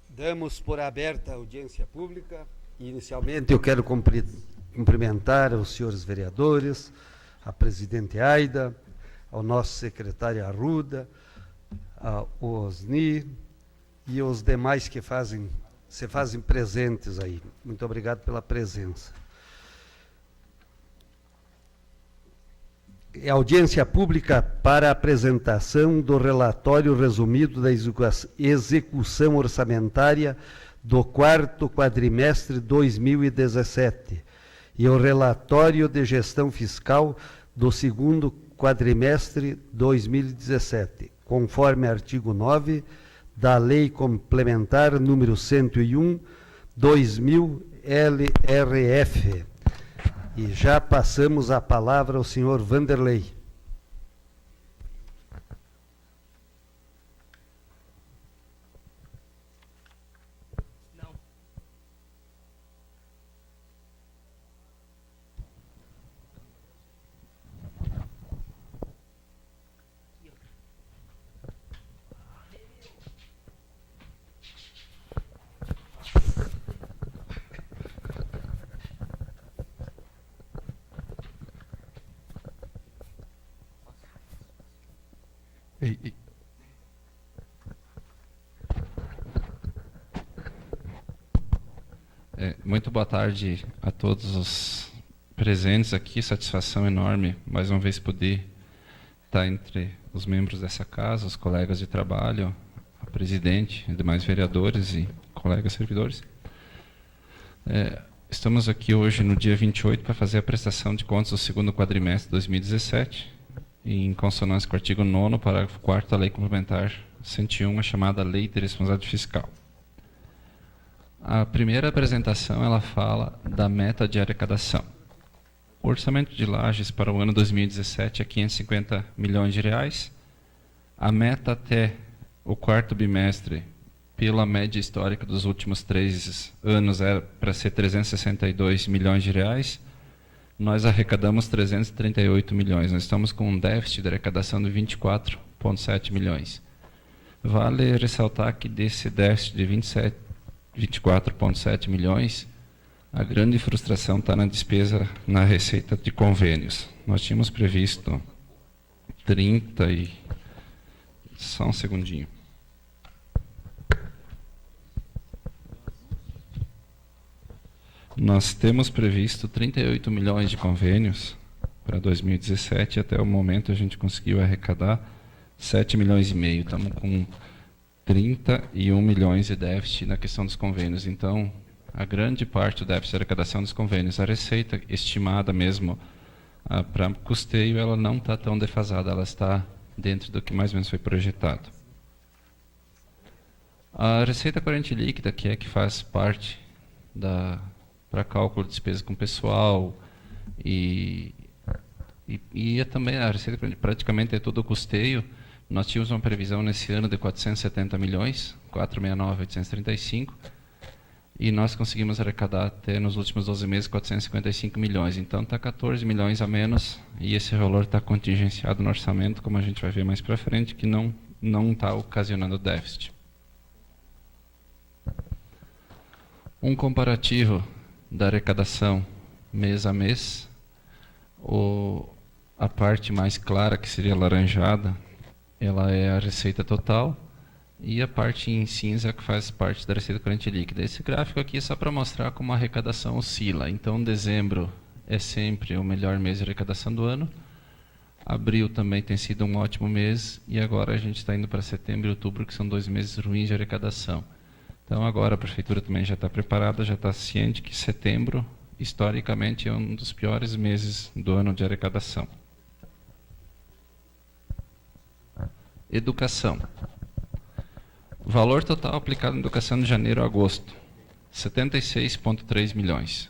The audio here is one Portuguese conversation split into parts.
Damos por aberta a audiência pública. Inicialmente eu quero cumprimentar os senhores vereadores, a presidente Aida, ao nosso secretário Arruda, ao Osni e os demais que se fazem presentes aí. Muito obrigado pela presença. É audiência pública para apresentação do relatório resumido da execução orçamentária do quarto quadrimestre 2017 e o relatório de gestão fiscal do segundo quadrimestre 2017, conforme artigo 9 da Lei Complementar número 101/2000 LRF. E já passamos a palavra ao senhor Vanderlei. Muito boa tarde a todos os presentes aqui. Satisfação enorme, mais uma vez, poder estar entre os membros dessa casa, os colegas de trabalho, a presidente, demais vereadores e colegas servidores. Estamos aqui hoje, no dia 28, para fazer a prestação de contas do segundo quadrimestre de 2017, em consonância com o artigo 9º, parágrafo 4º da Lei Complementar 101, a chamada Lei de Responsabilidade Fiscal. A primeira apresentação, ela fala da meta de arrecadação. O orçamento de Lages para o ano 2017 é 550 milhões de reais. A meta até o quarto bimestre, pela média histórica dos últimos 3 anos, era para ser 362 milhões de reais. Nós arrecadamos 338 milhões. Nós estamos com um déficit de arrecadação de 24,7 milhões. Vale ressaltar que desse déficit de 24,7 milhões, a grande frustração está na despesa, na receita de convênios. Nós tínhamos previsto 30 e... Só um segundinho. Nós temos previsto 38 milhões de convênios para 2017 e até o momento a gente conseguiu arrecadar 7 milhões e meio. Estamos com 31 milhões de déficit na questão dos convênios. Então, a grande parte do déficit de arrecadação dos convênios, a receita estimada mesmo para custeio, ela não está tão defasada, ela está dentro do que mais ou menos foi projetado. A receita corrente líquida, que é que faz parte para cálculo de despesas com pessoal e também a receita praticamente é todo o custeio. Nós tínhamos uma previsão nesse ano de 470 milhões, 469.835, e nós conseguimos arrecadar até nos últimos 12 meses 455 milhões. Então está 14 milhões a menos, e esse valor está contingenciado no orçamento, como a gente vai ver mais para frente, que não está ocasionando déficit. Um comparativo da arrecadação mês a mês. A parte mais clara, que seria alaranjada, ela é a receita total, e a parte em cinza que faz parte da receita corrente líquida. Esse gráfico aqui é só para mostrar como a arrecadação oscila. Então, dezembro é sempre o melhor mês de arrecadação do ano. Abril também tem sido um ótimo mês, e agora a gente está indo para setembro e outubro, que são 2 meses ruins de arrecadação. Então, agora a prefeitura também já está preparada, já está ciente que setembro, historicamente, é um dos piores meses do ano de arrecadação. Educação. Valor total aplicado em educação de janeiro a agosto, 76,3 milhões.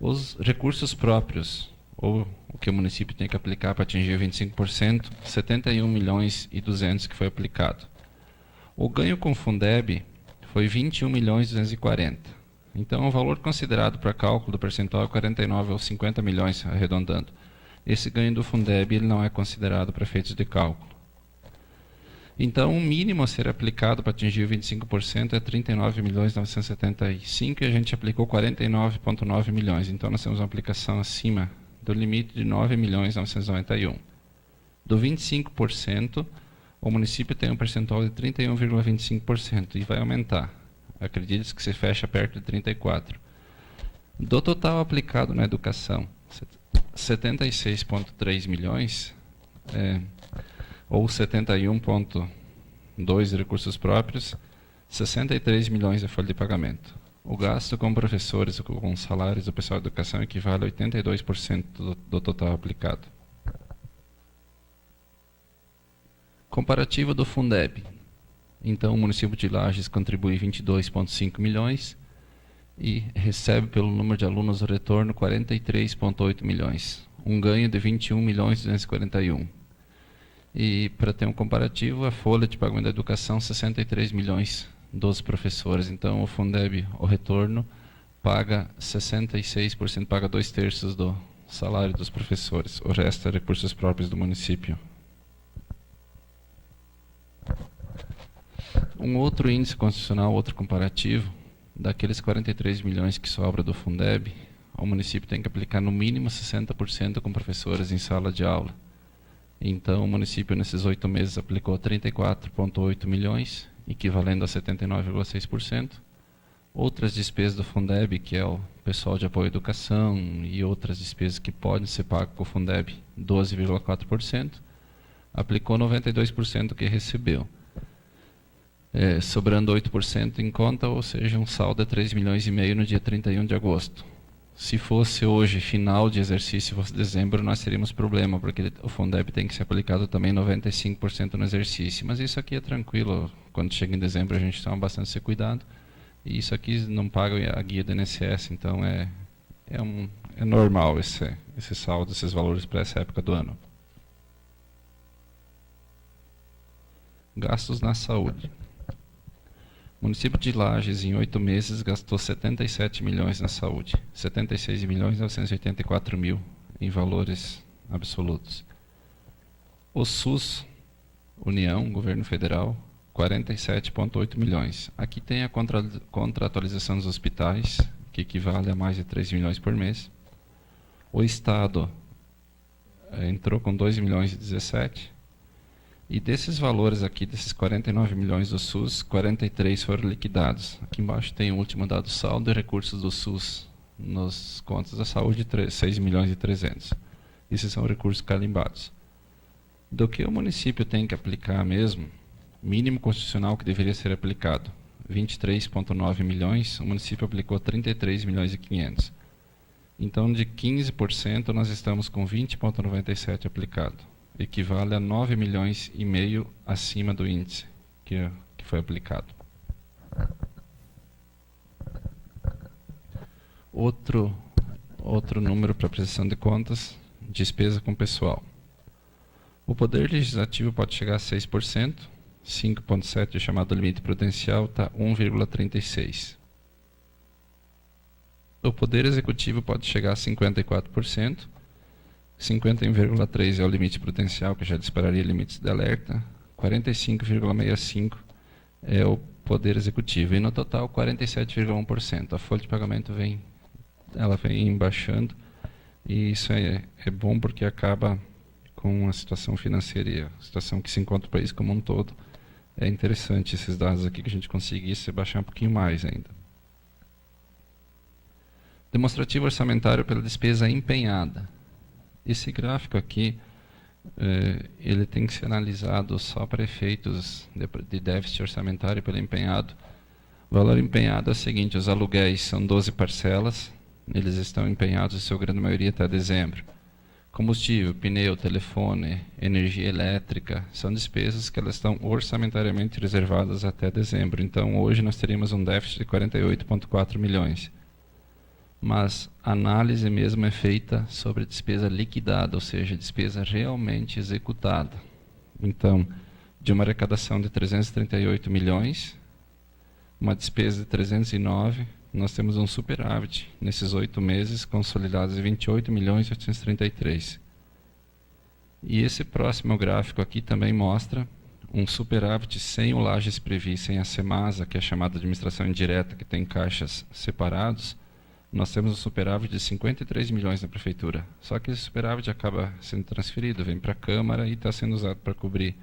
Os recursos próprios, ou o que o município tem que aplicar para atingir 25%, 71 milhões e 200 que foi aplicado. O ganho com Fundeb foi 21 milhões e 240. Então, o valor considerado para cálculo do percentual é 49 ou 50 milhões, arredondando. Esse ganho do Fundeb ele não é considerado para efeitos de cálculo. Então, o mínimo a ser aplicado para atingir 25% é 39.975 e a gente aplicou 49,9 milhões. Então, nós temos uma aplicação acima do limite de 9.991. Do 25%, o município tem um percentual de 31,25% e vai aumentar. Acredite que se fecha perto de 34%. Do total aplicado na educação, 76,3 milhões, ou 71,2 de recursos próprios, 63 milhões é folha de pagamento. O gasto com professores, com salários do pessoal da educação, equivale a 82% do total aplicado. Comparativo do Fundeb. Então, o município de Lages contribui 22,5 milhões e recebe pelo número de alunos o retorno 43,8 milhões. Um ganho de 21.241. E, para ter um comparativo, a folha de pagamento da educação, 63 milhões dos professores. Então, o Fundeb, o retorno, paga 66%, paga 2/3 do salário dos professores. O resto é recursos próprios do município. Um outro índice constitucional, outro comparativo, daqueles 43 milhões que sobra do Fundeb, o município tem que aplicar no mínimo 60% com professores em sala de aula. Então, o município, nesses 8 meses, aplicou 34,8 milhões, equivalendo a 79,6%. Outras despesas do Fundeb, que é o pessoal de apoio à educação e outras despesas que podem ser pagas por Fundeb, 12,4%. Aplicou 92% do que recebeu. Sobrando 8% em conta, ou seja, um saldo de 3,5 milhões no dia 31 de agosto. Se fosse hoje, final de exercício, fosse dezembro, nós teríamos problema, porque o Fundeb tem que ser aplicado também 95% no exercício. Mas isso aqui é tranquilo, quando chega em dezembro a gente toma bastante esse cuidado. E isso aqui não paga a guia do INSS, então é normal esse saldo, esses valores para essa época do ano. Gastos na saúde. O município de Lages, em 8 meses, gastou 77 milhões na saúde. 76.984.000 em valores absolutos. O SUS, União, Governo Federal, 47,8 milhões. Aqui tem a contratualização dos hospitais, que equivale a mais de 3 milhões por mês. O Estado entrou com 2,17 milhões. E desses valores aqui, desses 49 milhões do SUS, 43 foram liquidados. Aqui embaixo tem o último dado saldo e recursos do SUS nas contas da saúde, 6 milhões e 300. Esses são recursos carimbados. Do que o município tem que aplicar mesmo, mínimo constitucional que deveria ser aplicado, 23,9 milhões, o município aplicou 33 milhões e 500. Então, de 15%, nós estamos com 20,97 aplicado. Equivale a 9,5 milhões acima do índice que foi aplicado. Outro número para prestação de contas, despesa com pessoal. O Poder Legislativo pode chegar a 6%, 5,7% chamado limite prudencial, está 1,36%. O Poder Executivo pode chegar a 54%, 51,3% é o limite prudencial, que já dispararia limites de alerta, 45,65% é o Poder Executivo, e no total 47,1%. A folha de pagamento vem baixando, e isso é bom porque acaba com a situação financeira e a situação que se encontra o país como um todo. É interessante esses dados aqui, que a gente conseguisse baixar um pouquinho mais ainda. Demonstrativo orçamentário pela despesa empenhada. Esse gráfico aqui, ele tem que ser analisado só para efeitos de déficit orçamentário pelo empenhado. O valor empenhado é o seguinte: os aluguéis são 12 parcelas, eles estão empenhados, em sua grande maioria, até dezembro. Combustível, pneu, telefone, energia elétrica, são despesas que elas estão orçamentariamente reservadas até dezembro. Então, hoje nós teríamos um déficit de 48,4 milhões. Mas a análise mesmo é feita sobre a despesa liquidada, ou seja, despesa realmente executada. Então, de uma arrecadação de 338 milhões, uma despesa de 309, nós temos um superávit nesses 8 meses, consolidados de 28.833. E esse próximo gráfico aqui também mostra um superávit sem o Lages Previ, sem a Semasa, que é a chamada administração indireta, que tem caixas separados, nós temos um superávit de 53 milhões na prefeitura. Só que esse superávit acaba sendo transferido, vem para a Câmara e está sendo usado para cobrir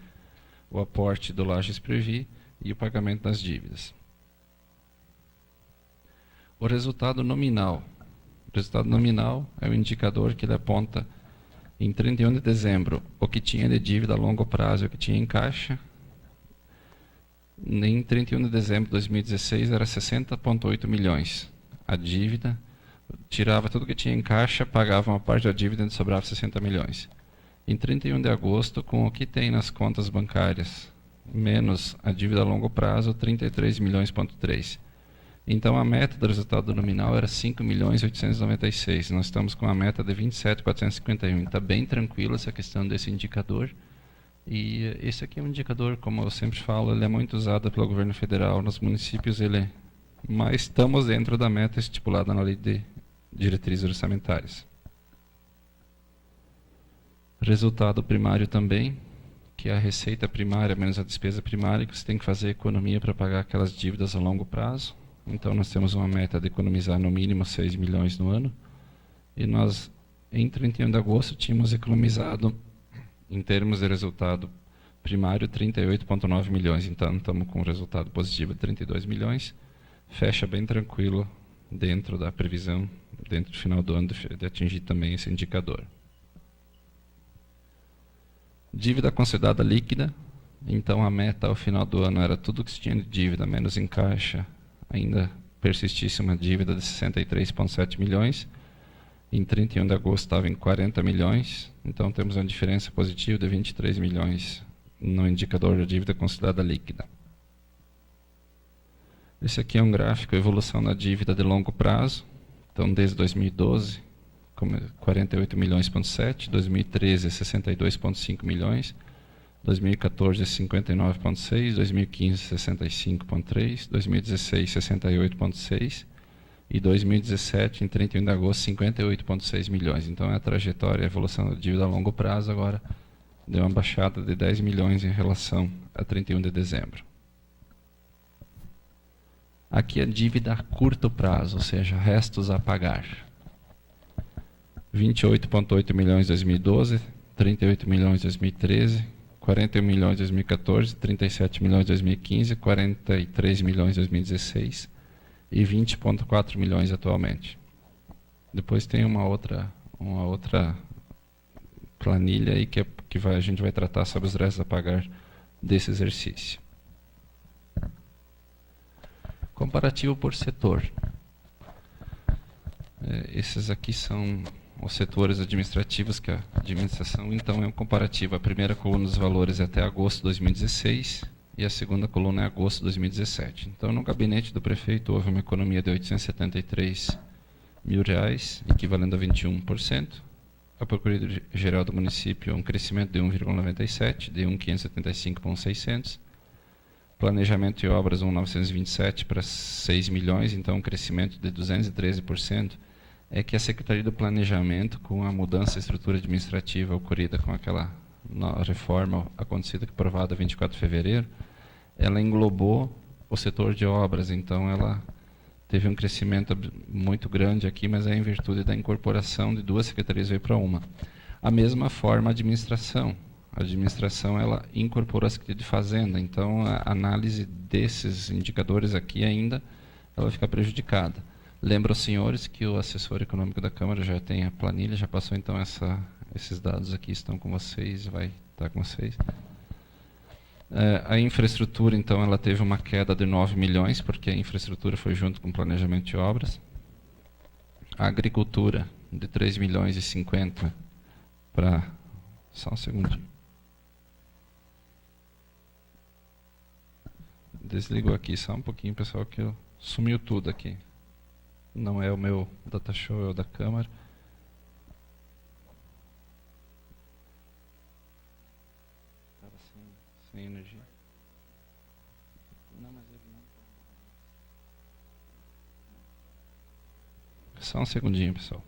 o aporte do Lages Previ e o pagamento das dívidas. O resultado nominal. O resultado nominal é o indicador que ele aponta em 31 de dezembro o que tinha de dívida a longo prazo e o que tinha em caixa. Em 31 de dezembro de 2016 era 60,8 milhões. A dívida, tirava tudo que tinha em caixa, pagava uma parte da dívida e sobrava 60 milhões. Em 31 de agosto, com o que tem nas contas bancárias, menos a dívida a longo prazo, 33 milhões,3 milhões. Então a meta do resultado nominal era 5.896. Nós estamos com a meta de 27.451. Está bem tranquilo essa questão desse indicador. E esse aqui é um indicador, como eu sempre falo, ele é muito usado pelo governo federal. Nos municípios mas estamos dentro da meta estipulada na lei de diretrizes orçamentárias. Resultado primário também, que é a receita primária menos a despesa primária, que você tem que fazer economia para pagar aquelas dívidas a longo prazo. Então nós temos uma meta de economizar no mínimo 6 milhões no ano. E nós, em 31 de agosto, tínhamos economizado, em termos de resultado primário, 38,9 milhões. Então estamos com um resultado positivo de 32 milhões. Fecha bem tranquilo dentro da previsão, dentro do final do ano, de atingir também esse indicador. Dívida considerada líquida. Então a meta ao final do ano era tudo que se tinha de dívida menos em caixa, ainda persistisse uma dívida de 63,7 milhões. Em 31 de agosto estava em 40 milhões, então temos uma diferença positiva de 23 milhões no indicador da dívida considerada líquida. Esse aqui é um gráfico, evolução da dívida de longo prazo. Então, desde 2012, 48 milhões,7, 2013, 62,5 milhões, 2014, 59,6, 2015, 65,3, 2016, 68,6 e 2017, em 31 de agosto, 58,6 milhões. Então, é a trajetória, a evolução da dívida a longo prazo agora deu uma baixada de 10 milhões em relação a 31 de dezembro. Aqui a dívida a curto prazo, ou seja, restos a pagar. 28,8 milhões em 2012, 38 milhões em 2013, 41 milhões em 2014, 37 milhões em 2015, 43 milhões em 2016 e 20,4 milhões atualmente. Depois tem uma outra planilha aí que a gente vai tratar sobre os restos a pagar desse exercício. Comparativo por setor. Esses aqui são os setores administrativos que a administração, então é um comparativo. A primeira coluna dos valores é até agosto de 2016 e a segunda coluna é agosto de 2017. Então, no gabinete do prefeito houve uma economia de R$ 873 mil, equivalendo a 21%. A Procuradoria-Geral do município, um crescimento de 1,97, de 1.575,600. Planejamento e obras 1.927 para 6 milhões, então um crescimento de 213%. É que a Secretaria do Planejamento, com a mudança da estrutura administrativa ocorrida com aquela reforma acontecida, aprovada 24 de fevereiro, ela englobou o setor de obras, então ela teve um crescimento muito grande aqui, mas é em virtude da incorporação de duas secretarias, veio para uma. A mesma forma a administração. A administração ela incorporou a Secretaria de Fazenda, então a análise desses indicadores aqui ainda ela fica prejudicada. Lembro aos senhores que o assessor econômico da Câmara já tem a planilha, já passou, então esses dados aqui estão com vocês, vai estar com vocês. A infraestrutura, então, ela teve uma queda de 9 milhões, porque a infraestrutura foi junto com o planejamento de obras. A agricultura, de 3 milhões e 50 para... Só um segundinho. Desligo aqui só um pouquinho, pessoal, que sumiu tudo aqui. Não é o meu data show, é o da Câmara. Estava sem energia. Não, mas ele não. Só um segundinho, pessoal.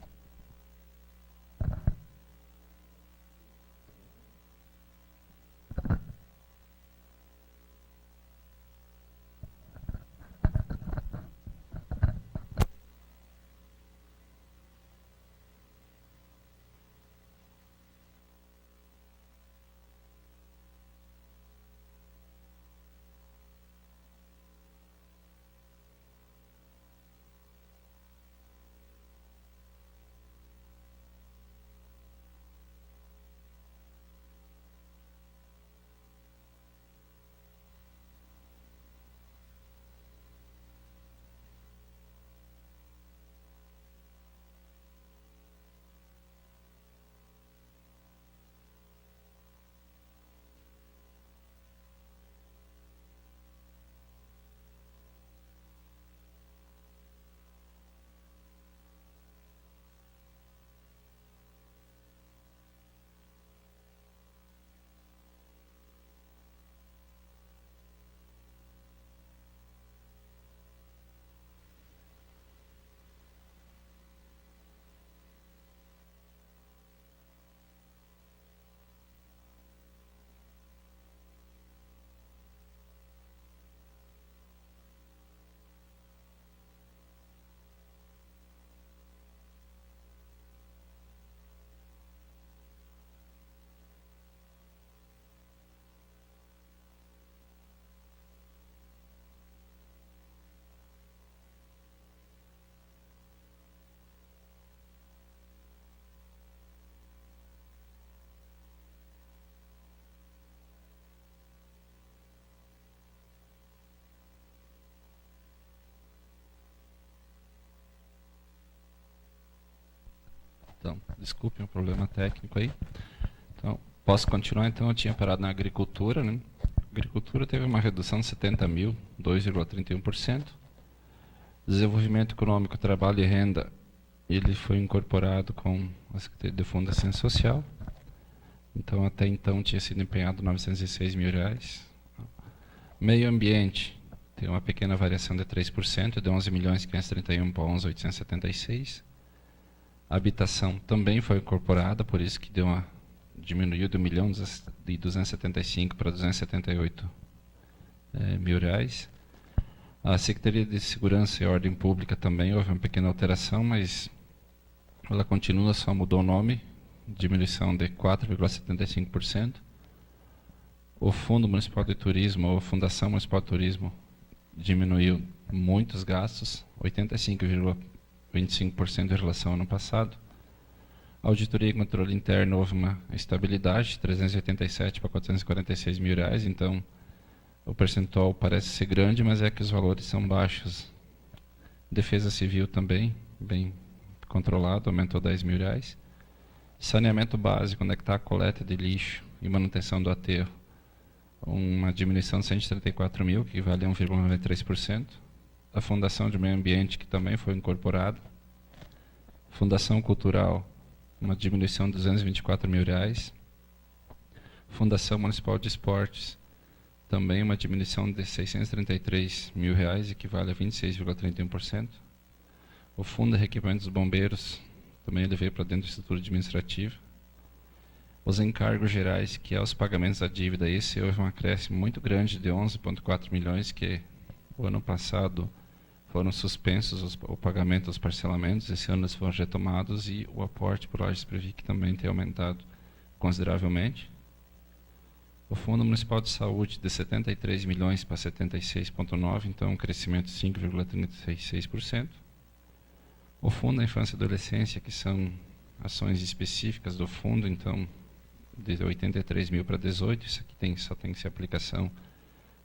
Desculpe, um problema técnico aí. Então, posso continuar? Então, eu tinha parado na agricultura, né? A agricultura teve uma redução de 70 mil, 2,31%. Desenvolvimento econômico, trabalho e renda, ele foi incorporado com a Secretaria de Fundo de Assistência Social. Então, até então, tinha sido empenhado R$ 906 mil. Meio ambiente, tem uma pequena variação de 3%, de 11 milhões 531 para 11.876. Habitação também foi incorporada, por isso que diminuiu de 1.275 para 278 mil reais. A Secretaria de Segurança e Ordem Pública também houve uma pequena alteração, mas ela continua, só mudou o nome, diminuição de 4,75%. O Fundo Municipal de Turismo, ou Fundação Municipal de Turismo, diminuiu muitos gastos, 85,25% em relação ao ano passado. Auditoria e controle interno, houve uma estabilidade, 387 para 446 mil reais, então o percentual parece ser grande, mas é que os valores são baixos. Defesa Civil também, bem controlado, aumentou 10 mil reais. Saneamento básico, onde é que está a coleta de lixo e manutenção do aterro, uma diminuição de 134 mil, que vale 1,93%. A Fundação de Meio Ambiente, que também foi incorporada. Fundação Cultural, uma diminuição de 224 mil reais. Fundação Municipal de Esportes, também uma diminuição de 633 mil reais, equivale a 26,31%. O Fundo de Reequipamento dos Bombeiros, também ele veio para dentro da estrutura administrativa. Os encargos gerais, que é os pagamentos da dívida, esse houve um acréscimo muito grande de 11,4 milhões, que o ano passado foram suspensos o pagamento dos parcelamentos, esse ano eles foram retomados, e o aporte por Lages Previc também tem aumentado consideravelmente. O Fundo Municipal de Saúde, de 73 milhões para 76,9, então um crescimento de 5,36%. O Fundo da Infância e Adolescência, que são ações específicas do fundo, então de 83 mil para 18, isso aqui só tem que ser aplicação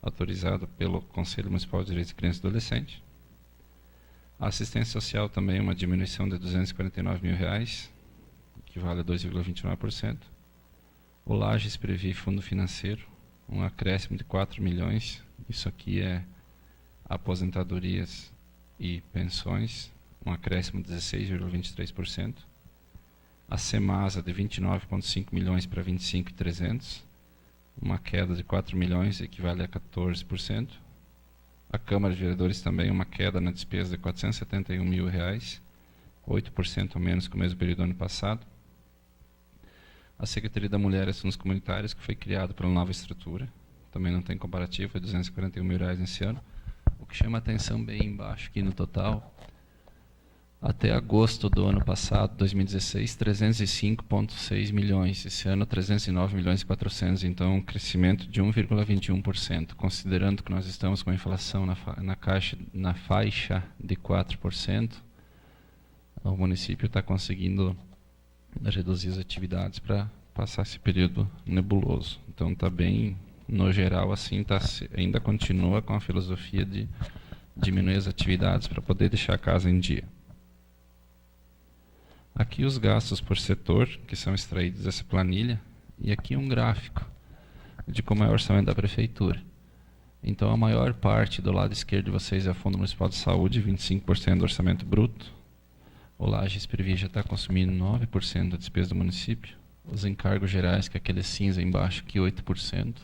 autorizada pelo Conselho Municipal de Direitos de Criança e Adolescente. A assistência social também, uma diminuição de 249 mil reais, que vale a 2,29%. O Lages Previ Fundo Financeiro, um acréscimo de 4 milhões, isso aqui é aposentadorias e pensões, um acréscimo de 16,23%. A Semasa, de 29,5 milhões para 25,300, uma queda de 4 milhões, equivale a 14%. A Câmara de Vereadores também, uma queda na despesa de 471 mil reais, 8% a menos que o mesmo período do ano passado. A Secretaria da Mulher e Assuntos Comunitários, que foi criada pela nova estrutura, também não tem comparativo, foi 241 mil reais nesse ano. O que chama a atenção bem embaixo aqui no total, até agosto do ano passado, 2016, 305,6 milhões. Esse ano, 309 milhões e 400. Então, um crescimento de 1,21%. Considerando que nós estamos com a inflação na faixa de 4%, o município está conseguindo reduzir as atividades para passar esse período nebuloso. Então, está bem, no geral, assim, ainda continua com a filosofia de diminuir as atividades para poder deixar a casa em dia. Aqui os gastos por setor, que são extraídos dessa planilha, e aqui um gráfico de como é o orçamento da prefeitura. Então, a maior parte do lado esquerdo de vocês é o Fundo Municipal de Saúde, 25% do orçamento bruto. O Lages Previ já está consumindo 9% da despesa do município. Os encargos gerais, que é aquele cinza embaixo, aqui 8%.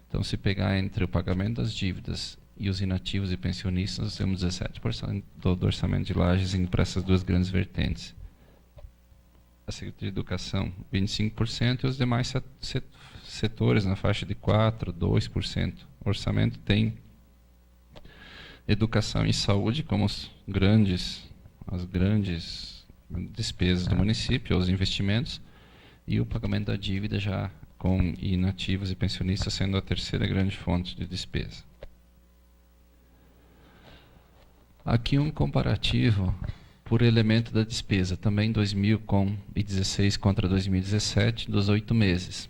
Então, se pegar entre o pagamento das dívidas e os inativos e pensionistas, nós temos 17% do orçamento de Lages indo para essas duas grandes vertentes. A Secretaria de Educação, 25%, e os demais setores na faixa de 4%, 2%. O orçamento tem educação e saúde como as grandes despesas do município, os investimentos, e o pagamento da dívida já com inativos e pensionistas sendo a terceira grande fonte de despesa. Aqui um comparativo por elemento da despesa, também 2016 contra 2017, dos 8 meses.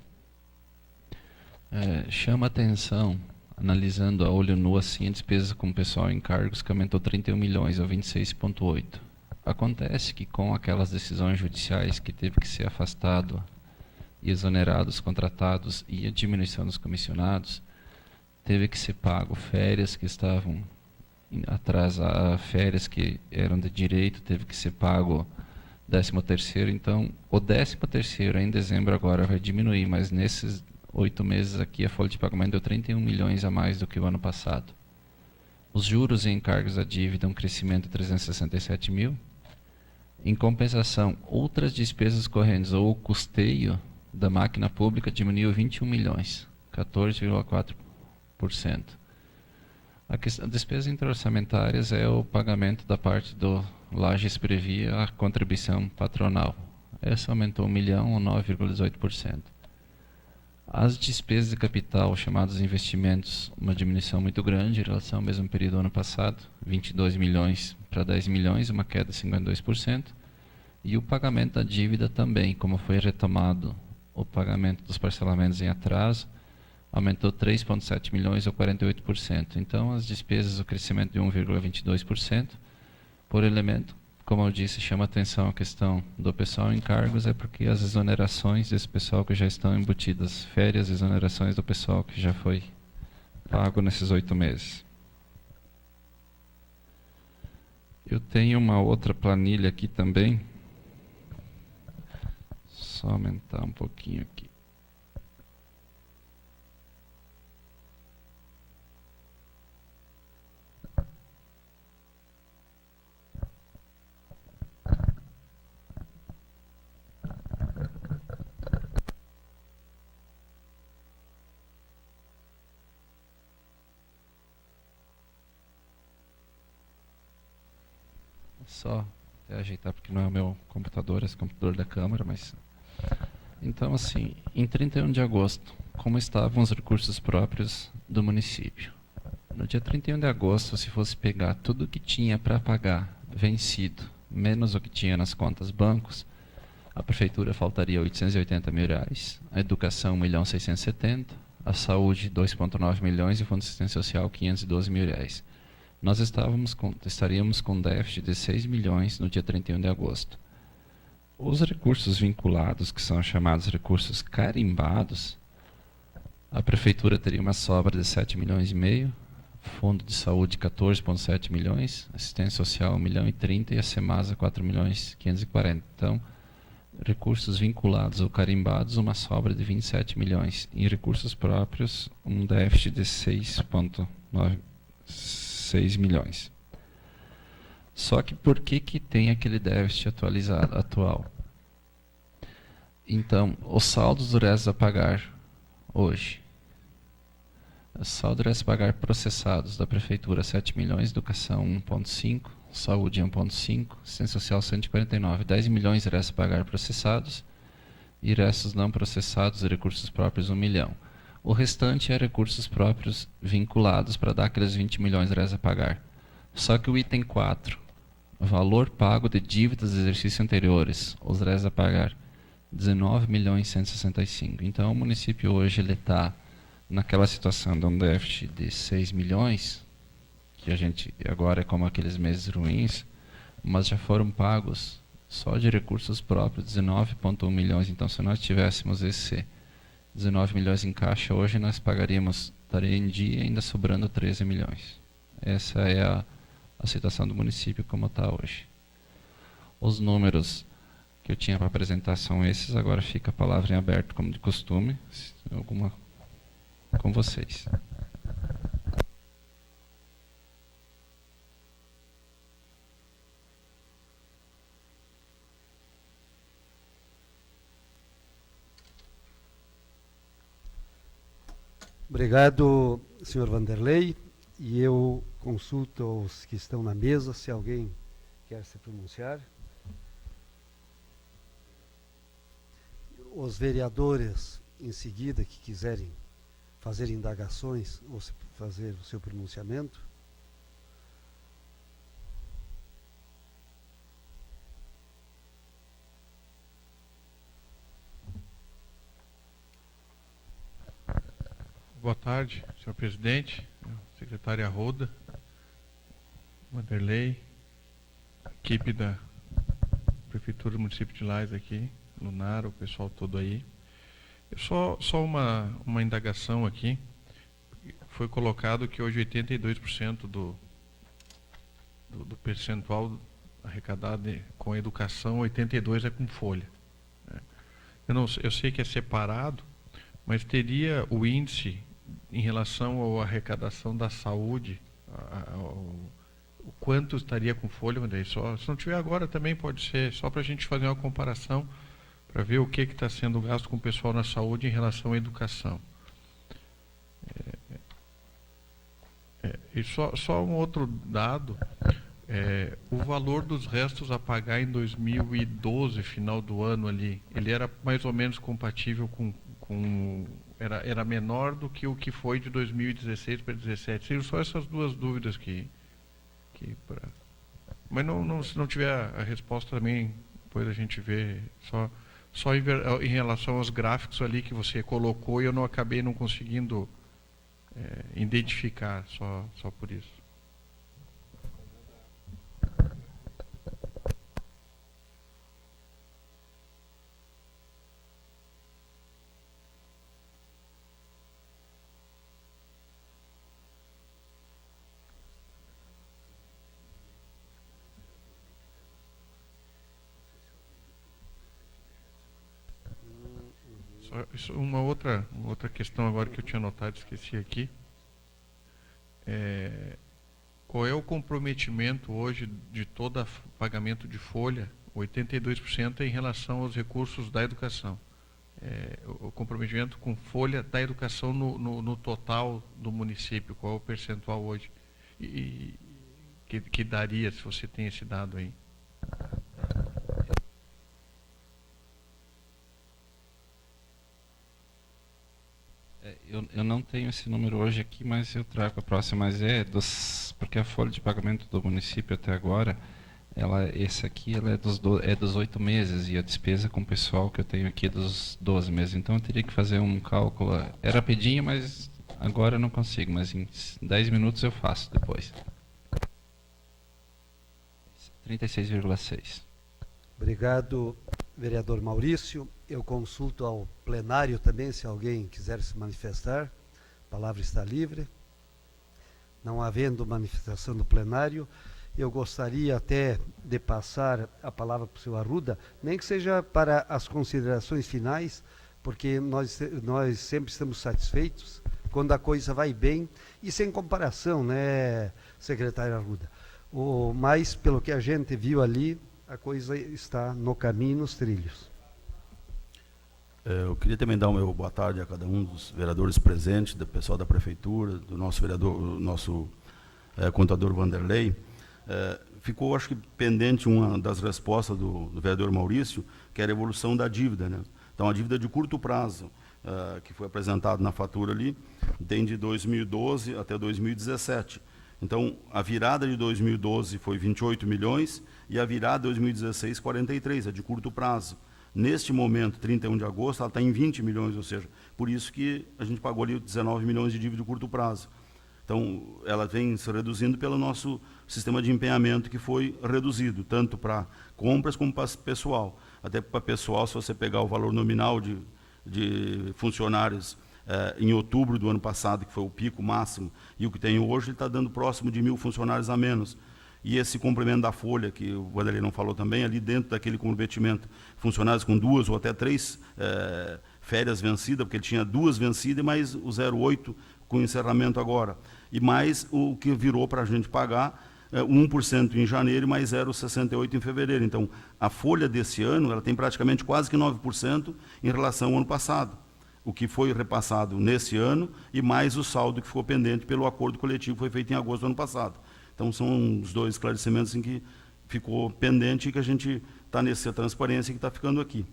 Chama atenção, analisando a olho nu assim, a despesa com pessoal em cargos, que aumentou 31 milhões, a 26,8. Acontece que com aquelas decisões judiciais que teve que ser afastado e exonerado os contratados e a diminuição dos comissionados, teve que ser pago férias que estavam atrasadas, férias que eram de direito, teve que ser pago 13º. Então, o 13º em dezembro agora vai diminuir, mas nesses 8 meses aqui a folha de pagamento deu 31 milhões a mais do que o ano passado. Os juros e encargos da dívida, um crescimento de 367 mil. Em compensação, outras despesas correntes ou o custeio da máquina pública diminuiu 21 milhões, 14,4%. A despesas interorçamentárias é o pagamento da parte do Lages Previa à contribuição patronal. Essa aumentou 1 milhão, ou 9,18%. As despesas de capital, chamados investimentos, uma diminuição muito grande em relação ao mesmo período do ano passado, 22 milhões para 10 milhões, uma queda de 52%. E o pagamento da dívida também, como foi retomado o pagamento dos parcelamentos em atraso, aumentou 3,7 milhões ou 48%. Então, as despesas, o crescimento de 1,22%. Por elemento, como eu disse, chama atenção a questão do pessoal em cargos, é porque as exonerações desse pessoal que já estão embutidas, férias, exonerações do pessoal que já foi pago nesses 8 meses. Eu tenho uma outra planilha aqui também. Só aumentar um pouquinho aqui. Só até ajeitar, porque não é o meu computador, é o computador da Câmara, mas... Então, assim, em 31 de agosto, como estavam os recursos próprios do município? No dia 31 de agosto, se fosse pegar tudo que tinha para pagar vencido, menos o que tinha nas contas bancos, a prefeitura faltaria 880 mil reais, a educação 1.670.000, a saúde 2,9 milhões e o fundo de assistência social 512 mil reais. Nós estaríamos com déficit de 6 milhões no dia 31 de agosto. Os recursos vinculados, que são chamados recursos carimbados, a prefeitura teria uma sobra de 7 milhões e meio, fundo de saúde 14,7 milhões, assistência social 1 milhão e 30 e a Semasa 4 milhões 540. Então, recursos vinculados ou carimbados, uma sobra de 27 milhões. Em recursos próprios, um déficit de 6 milhões. Só que por que tem aquele déficit atual? Então, os saldos do restos a pagar hoje. O saldo do restos a pagar processados da prefeitura 7 milhões, educação 1,5, saúde 1,5, assistência social 149, 10 milhões de restos a pagar processados e restos não processados e recursos próprios 1 milhão. O restante é recursos próprios vinculados para dar aqueles 20 milhões de restos a pagar. Só que o item 4, valor pago de dívidas de exercícios anteriores, os restos a pagar, 19 milhões 165. Então, o município hoje está naquela situação de um déficit de 6 milhões, que a gente agora é como aqueles meses ruins, mas já foram pagos só de recursos próprios 19,1 milhões. Então, se nós tivéssemos esse 19 milhões em caixa, hoje nós pagaríamos, estaria em dia ainda sobrando 13 milhões. Essa é a situação do município como está hoje. Os números que eu tinha para apresentar são esses, agora fica a palavra em aberto, como de costume, se tem alguma com vocês. Obrigado, senhor Vanderlei. E eu consulto os que estão na mesa, se alguém quer se pronunciar. Os vereadores, em seguida, que quiserem fazer indagações ou fazer o seu pronunciamento. Boa tarde, senhor presidente, secretária Arruda, Vanderlei, equipe da Prefeitura do município de Lages aqui, Lunara, o pessoal todo aí. Só uma indagação aqui. Foi colocado que hoje 82% do percentual arrecadado com educação, 82% é com folha. Né? Eu sei que é separado, mas teria o índice em relação à arrecadação da saúde, o quanto estaria com folha, André? Se não tiver agora também pode ser, só para a gente fazer uma comparação, para ver o que está sendo gasto com o pessoal na saúde em relação à educação. E só um outro dado, o valor dos restos a pagar em 2012, final do ano ali, ele era mais ou menos compatível era menor do que o que foi de 2016 para 2017. Seriam só essas duas dúvidas mas se não tiver a resposta também, depois a gente vê, só em relação aos gráficos ali que você colocou e eu não acabei não conseguindo identificar, só por isso. Uma outra questão agora que eu tinha notado, esqueci aqui. Qual é o comprometimento hoje de todo pagamento de folha? 82% em relação aos recursos da educação. O comprometimento com folha da educação no total do município, qual é o percentual hoje? Que daria, se você tem esse dado aí? Eu não tenho esse número hoje aqui, mas eu trago a próxima. Mas porque a folha de pagamento do município até agora, esse aqui ela é dos 8 meses e a despesa com o pessoal que eu tenho aqui é dos 12 meses. Então eu teria que fazer um cálculo. É rapidinho, mas agora eu não consigo. Mas em 10 minutos eu faço depois. 36,6. Obrigado, vereador Maurício. Eu consulto ao plenário também, se alguém quiser se manifestar. A palavra está livre. Não havendo manifestação do plenário, eu gostaria até de passar a palavra para o senhor Arruda, nem que seja para as considerações finais, porque nós sempre estamos satisfeitos quando a coisa vai bem e sem comparação, né, secretário Arruda? Mas, pelo que a gente viu ali, a coisa está no caminho, nos trilhos. Eu queria também dar o meu boa tarde a cada um dos vereadores presentes, do pessoal da prefeitura, do nosso vereador, nosso contador Vanderlei. Ficou, acho que, pendente uma das respostas do vereador Maurício, que era a evolução da dívida, né? Então, a dívida de curto prazo, que foi apresentado na fatura ali, tem de 2012 até 2017. Então, a virada de 2012 foi 28 milhões e a virada de 2016, 43, é de curto prazo. Neste momento, 31 de agosto, ela está em 20 milhões, ou seja, por isso que a gente pagou ali 19 milhões de dívida de curto prazo. Então, ela vem se reduzindo pelo nosso sistema de empenhamento, que foi reduzido, tanto para compras como para pessoal. Até para pessoal, se você pegar o valor nominal de funcionários em outubro do ano passado, que foi o pico máximo, e o que tem hoje, ele está dando próximo de 1.000 funcionários a menos. E esse complemento da folha, que o Vanderlei não falou também, ali dentro daquele comprometimento, funcionários com 2 ou até 3 férias vencidas, porque ele tinha 2 vencidas, e mais o 0,8 com encerramento agora. E mais o que virou para a gente pagar, 1% em janeiro e mais 0,68 em fevereiro. Então, a folha desse ano, ela tem praticamente quase que 9% em relação ao ano passado. O que foi repassado nesse ano e mais o saldo que ficou pendente pelo acordo coletivo que foi feito em agosto do ano passado. Então, são os 2 esclarecimentos em que ficou pendente e que a gente está nessa transparência que está ficando aqui.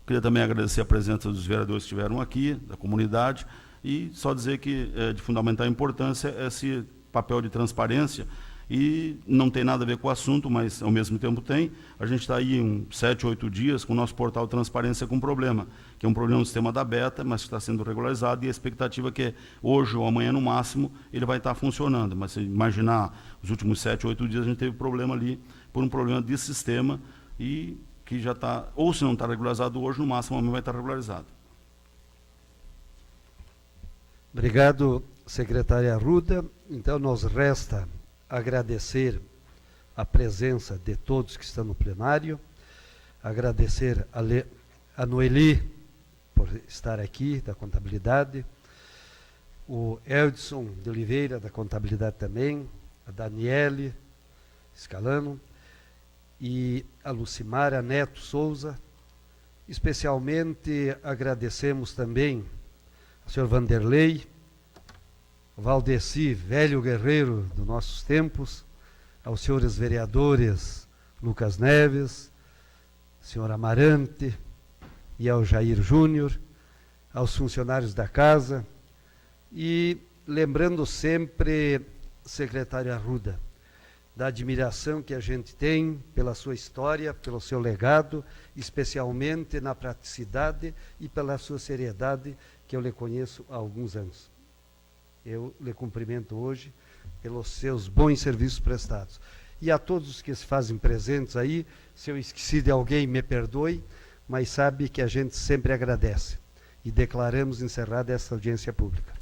Queria também agradecer a presença dos vereadores que estiveram aqui, da comunidade, e só dizer que é de fundamental importância esse papel de transparência, e não tem nada a ver com o assunto, mas ao mesmo tempo tem. A gente está aí em 7, 8 dias com o nosso portal de transparência com problema, que é um problema no sistema da Beta, mas que está sendo regularizado, e a expectativa é que hoje ou amanhã, no máximo, ele vai estar funcionando. Mas se imaginar, os últimos 7, 8 dias a gente teve problema ali, por um problema de sistema, e que já está, ou se não está regularizado hoje, no máximo amanhã vai estar regularizado. Obrigado, secretária Arruda. Então, nos resta agradecer a presença de todos que estão no plenário, agradecer a Noeli por estar aqui, da contabilidade, o Eldson de Oliveira, da contabilidade também, a Daniele Scalano, e a Lucimara Neto Souza. Especialmente agradecemos também ao senhor Vanderlei, o Valdeci, velho guerreiro dos nossos tempos, aos senhores vereadores Lucas Neves, senhor Amarante e ao Jair Júnior, aos funcionários da casa, e lembrando sempre, secretário Arruda, da admiração que a gente tem pela sua história, pelo seu legado, especialmente na praticidade e pela sua seriedade, que eu lhe conheço há alguns anos. Eu lhe cumprimento hoje pelos seus bons serviços prestados. E a todos os que se fazem presentes aí, se eu esqueci de alguém, me perdoe, mas sabe que a gente sempre agradece. E declaramos encerrada essa audiência pública.